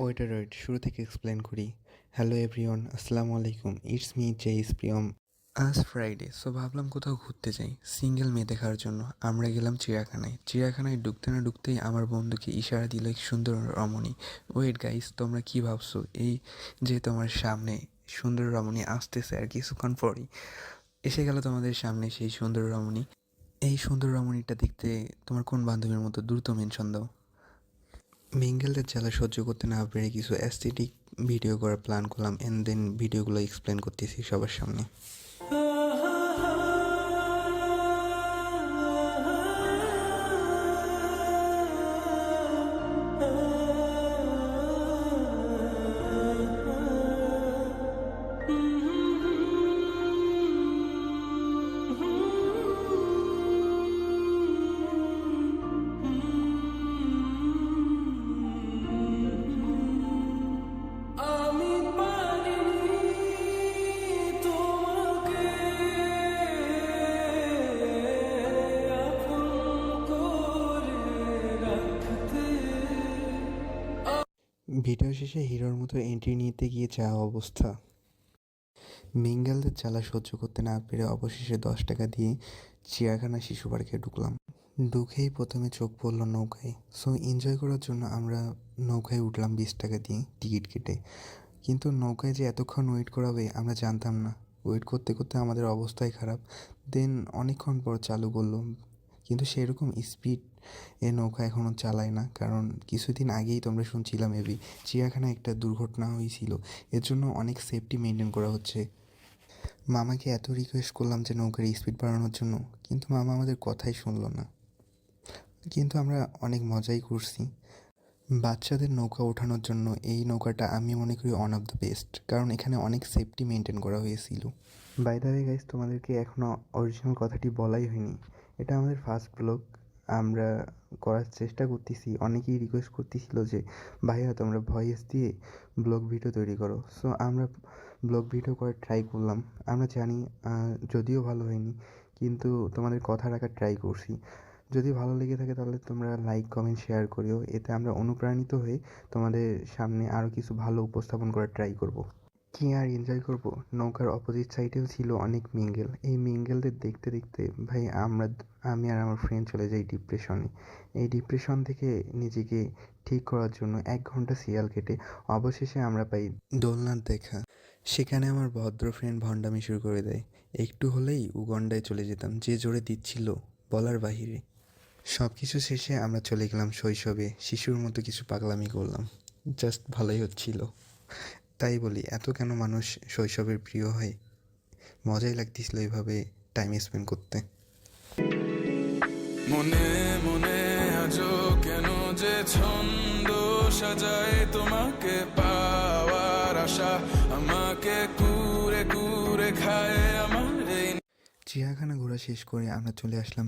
Wait শুরু থেকে explain করি। হ্যালো এভরিওয়ান, আসসালামু আলাইকুম। ইটস মি জেইস প্রিয়ম। আজ ফ্রাইডে, সো ভাবলাম কোথাও ঘুরতে যাই সিঙ্গেল মেয়ে দেখার জন্য। আমরা গেলাম চিড়িয়াখানায় ঢুকতে না ঢুকতেই আমার বন্ধুকে ইশারা দিল এক সুন্দর রমণী। ওয়েট গাইস, তোমরা কি ভাবছো এই যে তোমার সামনে সুন্দর রমণী আসতেছে আর কিছুক্ষণ পরই এসে গেল তোমাদের সামনে সেই সুন্দর রমণী। এই সুন্দর রমণীটা দেখতে তোমার কোন বান্ধবীর মতো? দ্রুত মেনশন দাও। মিঙ্গেলদের জ্বালা সহ্য করতে না পেরে কিছু অ্যাস্থেটিক ভিডিও করার প্ল্যান করলাম, অ্যান্ড দেন ভিডিওগুলো এক্সপ্লেন করতেছি সবার সামনে। ভিডিও শেষে হিরোর মতো এন্ট্রি নিতে গিয়ে যা অবস্থা। মিঙ্গেলদের জ্বালা সহ্য করতে না পেরে অবশেষে 10 টাকা দিয়ে চিড়িয়াখানা শিশু পার্কে ঢুকলাম। ঢুকেই প্রথমে চোখ পড়ল নৌকায়। সো এনজয় করার জন্য আমরা নৌকায় উঠলাম 20 টাকা দিয়ে টিকিট কেটে। কিন্তু নৌকায় যে এতক্ষণ ওয়েট করাবে আমরা জানতাম না। ওয়েট করতে করতে আমাদের অবস্থাই খারাপ। দেন অনেকক্ষণ পর চালু করলো, কিন্তু সেরকম স্পিড এ নৌকা এখনও চালায় না, কারণ কিছুদিন আগেই তোমরা শুনছিলাম চিড়িয়াখানায় একটা দুর্ঘটনা হয়েছিল। এর জন্য অনেক সেফটি মেনটেন করা হচ্ছে। মামাকে এত রিকোয়েস্ট করলাম যে নৌকার স্পিড বাড়ানোর জন্য, কিন্তু মামা আমাদের কথাই শুনলো না। কিন্তু আমরা অনেক মজাই করছি। বাচ্চাদের নৌকা ওঠানোর জন্য এই নৌকাটা আমি মনে করি ওয়ান অফ দ্য বেস্ট, কারণ এখানে অনেক সেফটি মেনটেন করা হয়েছিল। বাই দ্য ওয়ে গাইস, তোমাদেরকে এখনও অরিজিনাল কথাটি বলাই হয়নি। এটা আমাদের ফার্স্ট ব্লগ। আমরা করার চেষ্টা করতেছি। অনেকেই রিকোয়েস্ট করতেছিল যে ভাইয়া তোমরা ভয়েস দিয়ে ব্লগ ভিডিও তৈরি করো। সো আমরা ব্লগ ভিডিও করার ট্রাই করলাম। আমরা জানি যদিও ভালো হয়নি, কিন্তু তোমাদের কথা রাখার ট্রাই করছি। যদি ভালো লেগে থাকে তাহলে তোমরা লাইক কমেন্ট শেয়ার করিও। এতে আমরা অনুপ্রাণিত হয়ে তোমাদের সামনে আরও কিছু ভালো উপস্থাপন করার ট্রাই করব। কি আর এনজয় করব, নৌকার অপোজিট সাইডেও ছিল অনেক মিঙ্গেল। এই মিঙ্গেলদের দেখতে দেখতে ভাই আমি আর আমার ফ্রেন্ড চলে যাই ডিপ্রেশনে। এই ডিপ্রেশন থেকে নিজেকে ঠিক করার জন্য 1 ঘন্টা সিরিয়াল কেটে অবশেষে আমরা পাই দোলনার দেখা। সেখানে আমার ভদ্র ফ্রেন্ড ভণ্ডামি শুরু করে দেয়। একটু হলেই উগন্ডায় চলে যেতাম, যে জোরে দিচ্ছিল বলার বাহিরে। সব কিছু শেষে আমরা চলে গেলাম শৈশবে, শিশুর মতো কিছু পাগলামি করলাম। জাস্ট ভালোই হচ্ছিল। তাই বলি, এত কেন মানুষ শৈশবের প্রিয় হয়। মজাই লাগতেছিল এইভাবে টাইম স্পেন্ড করতে। মনে মনে আজও কেন যে ছন্দ সাজায় তোমাকে পাওয়ার আশা আমাকে কুরে কুরে খায় আমার। চিড়িয়াখানা ঘোরা শেষ করে আমরা চলে আসলাম